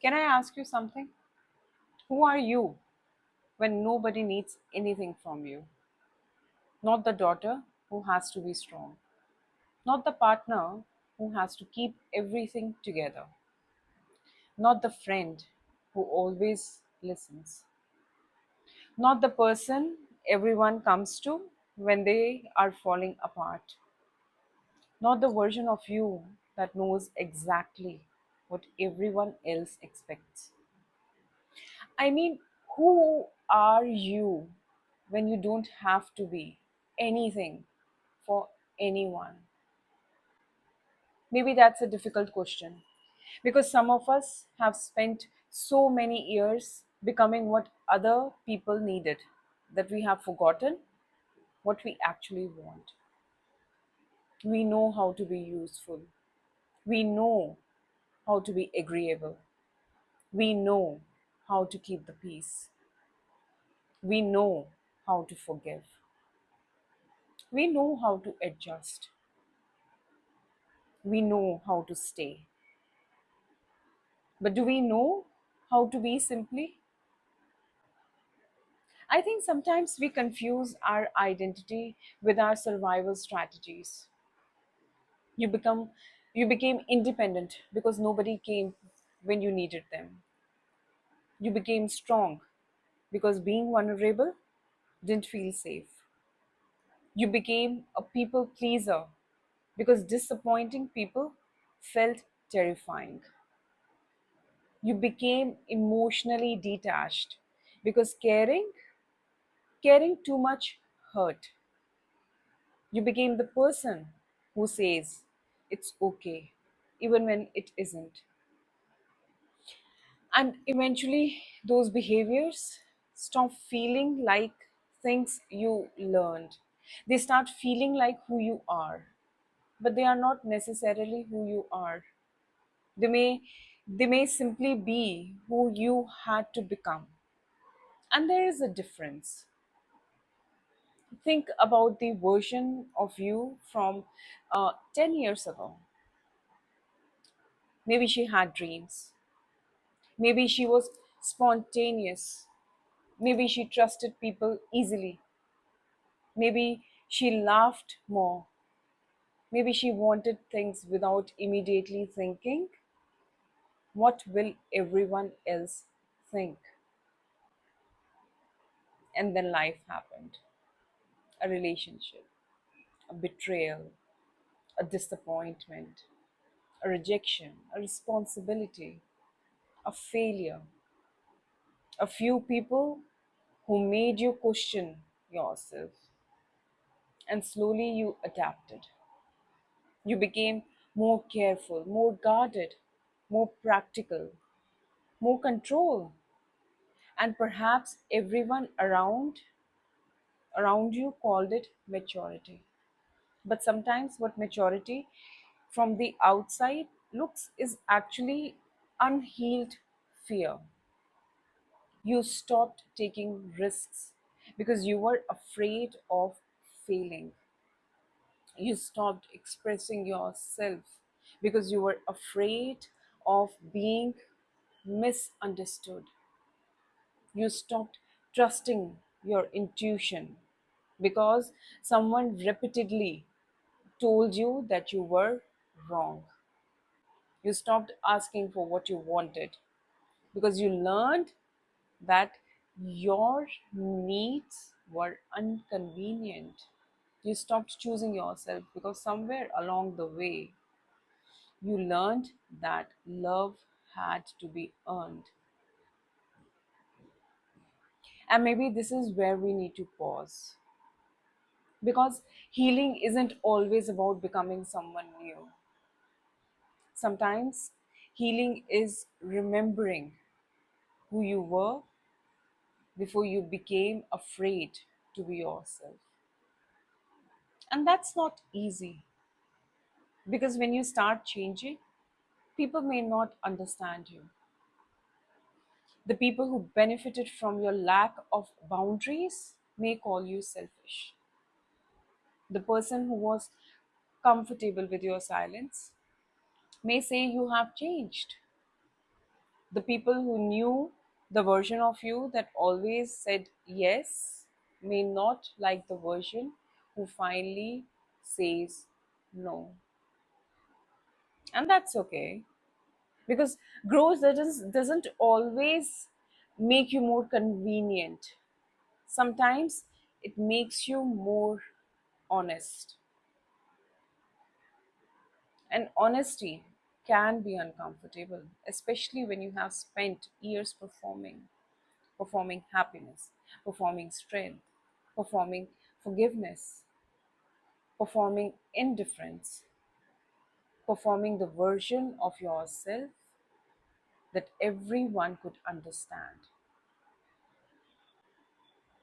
Can I ask you something? Who are you when nobody needs anything from you? Not the daughter who has to be strong, not the partner who has to keep everything together, not the friend who always listens, not the person everyone comes to when they are falling apart, not the version of you that knows exactly what everyone else expects. I mean, who are you when you don't have to be anything for anyone? Maybe that's a difficult question because some of us have spent so many years becoming what other people needed that we have forgotten what we actually want. We know how to be useful, we know how to be agreeable, we know how to keep the peace, we know how to forgive, we know how to adjust, we know how to stay. But do we know how to be simply? I think sometimes we confuse our identity with our survival strategies. You become you became independent because nobody came when you needed them. You became strong because being vulnerable didn't feel safe. You became a people pleaser because disappointing people felt terrifying. You became emotionally detached because caring too much hurt. You became the person who says it's okay, even when it isn't. And eventually, those behaviors stop feeling like things you learned. They start feeling like who you are, but they are not necessarily who you are. They may, they may simply be who you had to become. And there is a difference. Think about the version of you from 10 years ago. Maybe she had dreams. Maybe she was spontaneous. Maybe she trusted people easily. Maybe she laughed more. Maybe she wanted things without immediately thinking, what will everyone else think? And then life happened, a relationship, a betrayal, a disappointment, a rejection, a responsibility, a failure, a few people who made you question yourself. And slowly you adapted. You became more careful, more guarded, more practical, more control. And perhaps everyone around you called it maturity. But sometimes what maturity from the outside looks is actually unhealed fear. You stopped taking risks because you were afraid of failing. You stopped expressing yourself because you were afraid of being misunderstood. You stopped trusting your intuition because someone repeatedly told you that you were wrong. You stopped asking for what you wanted because you learned that your needs were inconvenient. You stopped choosing yourself because somewhere along the way you learned that love had to be earned. And maybe this is where we need to pause because healing isn't always about becoming someone new. Sometimes healing is remembering who you were before you became afraid to be yourself. And that's not easy because when you start changing, people may not understand you. The people who benefited from your lack of boundaries may call you selfish. The person who was comfortable with your silence may say you have changed. The people who knew the version of you that always said yes may not like the version who finally says no. And that's okay, because growth doesn't always make you more convenient. Sometimes it makes you more honest. And honesty can be uncomfortable, especially when you have spent years performing happiness, performing strength, performing forgiveness, performing indifference, performing the version of yourself that everyone could understand.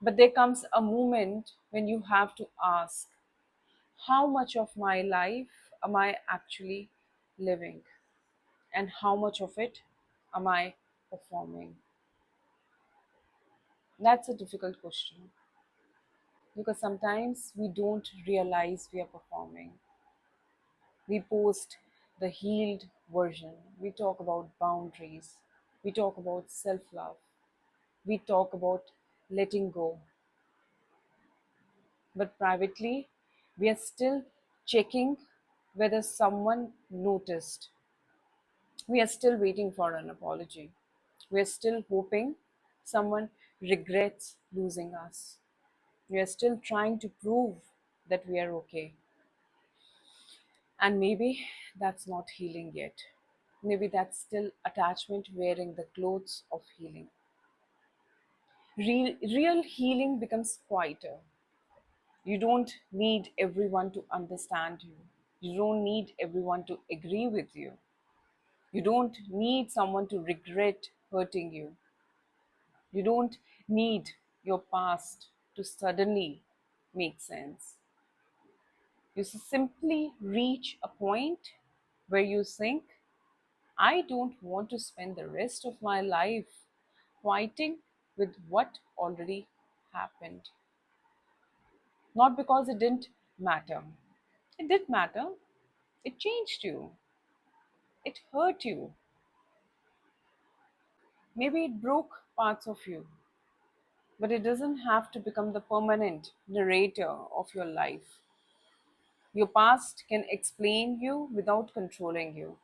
But there comes a moment when you have to ask, how much of my life am I actually living? And how much of it am I performing? That's a difficult question, because sometimes we don't realize we are performing. We post the healed version, we talk about boundaries, we talk about self love, we talk about letting go, but privately, we are still checking whether someone noticed. We are still waiting for an apology. We are still hoping someone regrets losing us. We are still trying to prove that we are okay. And maybe that's not healing yet. Maybe that's still attachment wearing the clothes of healing. Real healing becomes quieter. You don't need everyone to understand you. You don't need everyone to agree with you. You don't need someone to regret hurting you. You don't need your past to suddenly make sense. You simply reach a point where you think, I don't want to spend the rest of my life fighting with what already happened. Not because it didn't matter. It did matter. It changed you. It hurt you. Maybe it broke parts of you. But it doesn't have to become the permanent narrator of your life. Your past can explain you without controlling you.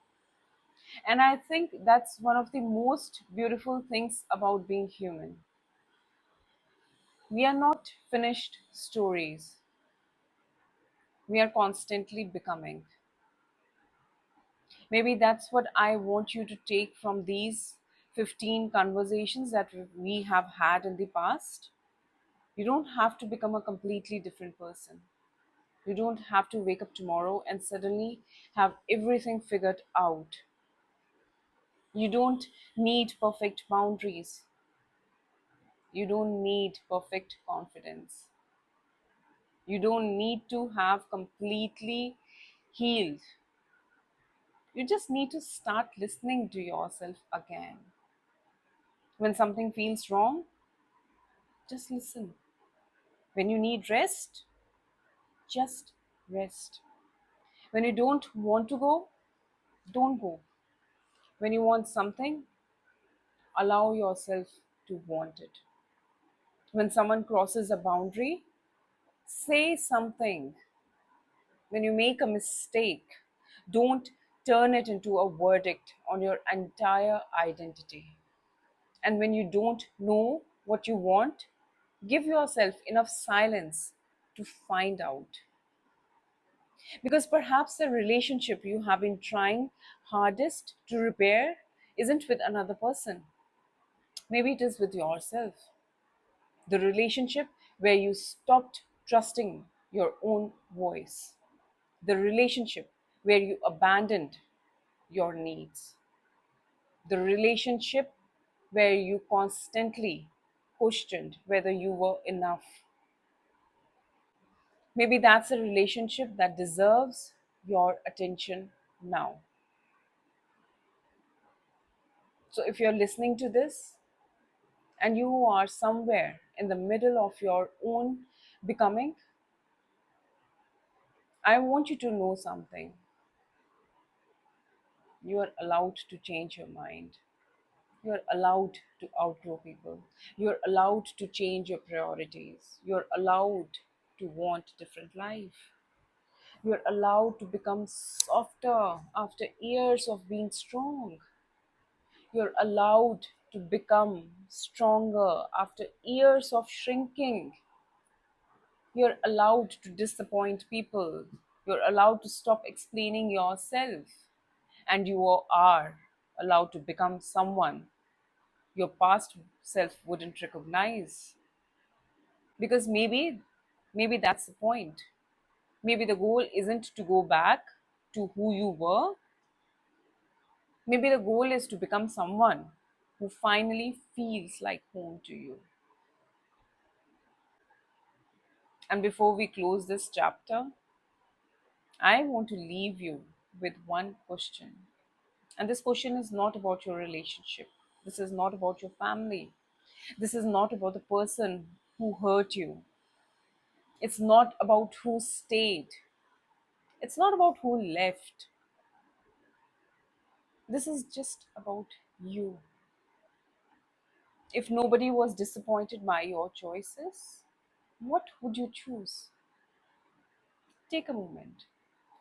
And I think that's one of the most beautiful things about being human. We are not finished stories, we are constantly becoming. Maybe that's what I want you to take from these 15 conversations that we have had in the past. You don't have to become a completely different person. You don't have to wake up tomorrow and suddenly have everything figured out. You don't need perfect boundaries. You don't need perfect confidence. You don't need to have completely healed. You just need to start listening to yourself again. When something feels wrong, just listen. When you need rest, just rest. When you don't want to go, don't go. When you want something, allow yourself to want it. When someone crosses a boundary, say something. When you make a mistake, don't turn it into a verdict on your entire identity. And when you don't know what you want, give yourself enough silence to find out. Because perhaps the relationship you have been trying hardest to repair isn't with another person. Maybe it is with yourself. The relationship where you stopped trusting your own voice, the relationship where you abandoned your needs, the relationship where you constantly questioned whether you were enough. Maybe that's a relationship that deserves your attention now. So if you're listening to this and you are somewhere in the middle of your own becoming, I want you to know something. You are allowed to change your mind. You're allowed to outgrow people. You're allowed to change your priorities. You're allowed to want different life. You're allowed to become softer after years of being strong. You're allowed to become stronger after years of shrinking. You're allowed to disappoint people. You're allowed to stop explaining yourself. And you are allowed to become someone your past self wouldn't recognize. Because maybe that's the point. Maybe the goal isn't to go back to who you were. Maybe the goal is to become someone who finally feels like home to you. And before we close this chapter, I want to leave you with one question. And this question is not about your relationship. This is not about your family. This is not about the person who hurt you. It's not about who stayed. It's not about who left. This is just about you. If nobody was disappointed by your choices, what would you choose? Take a moment.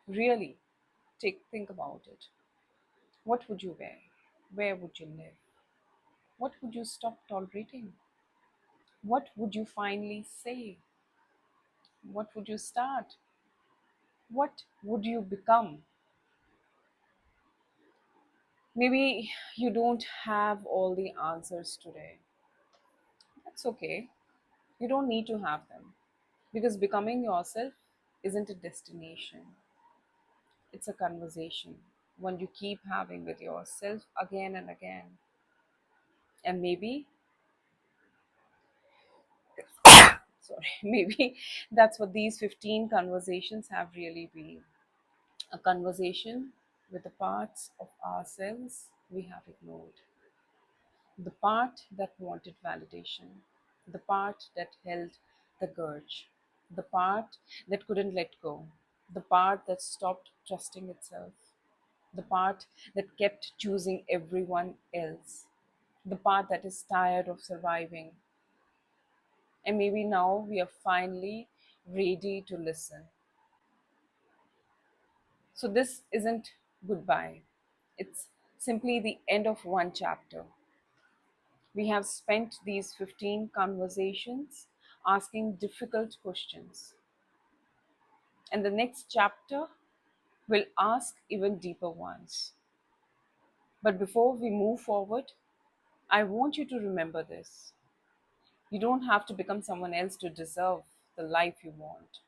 Really think about it. What would you wear? Where would you live? What would you stop tolerating? What would you finally say? What would you start? What would you become? Maybe you don't have all the answers today. That's okay. You don't need to have them. Because becoming yourself isn't a destination, it's a conversation, one you keep having with yourself again and again. And maybe, sorry, maybe that's what these 15 conversations have really been, a conversation with the parts of ourselves we have ignored, the part that wanted validation, the part that held the grudge, the part that couldn't let go, the part that stopped trusting itself, the part that kept choosing everyone else, the part that is tired of surviving. And maybe now we are finally ready to listen. So, this isn't goodbye, it's simply the end of one chapter. We have spent these 15 conversations asking difficult questions, and the next chapter will ask even deeper ones. But before we move forward, I want you to remember this. You don't have to become someone else to deserve the life you want.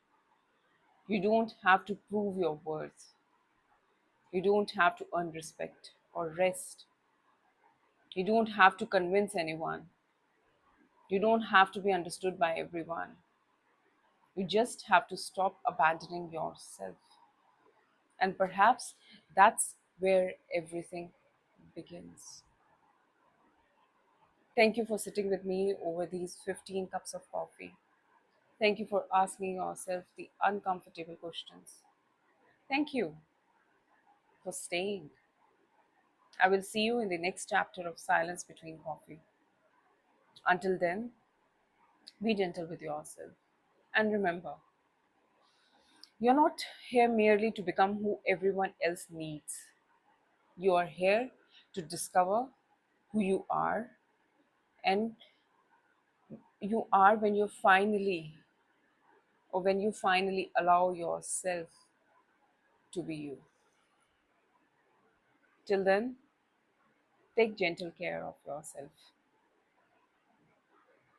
You don't have to prove your worth. You don't have to earn respect or rest. You don't have to convince anyone. You don't have to be understood by everyone. You just have to stop abandoning yourself. And perhaps that's where everything begins. Thank you for sitting with me over these 15 cups of coffee. Thank you for asking yourself the uncomfortable questions. Thank you for staying. I will see you in the next chapter of Silence Between Coffee. Until then, be gentle with yourself. And remember, you're not here merely to become who everyone else needs. You are here to discover who you are, and you are when you finally allow yourself to be you. Till then, take gentle care of yourself.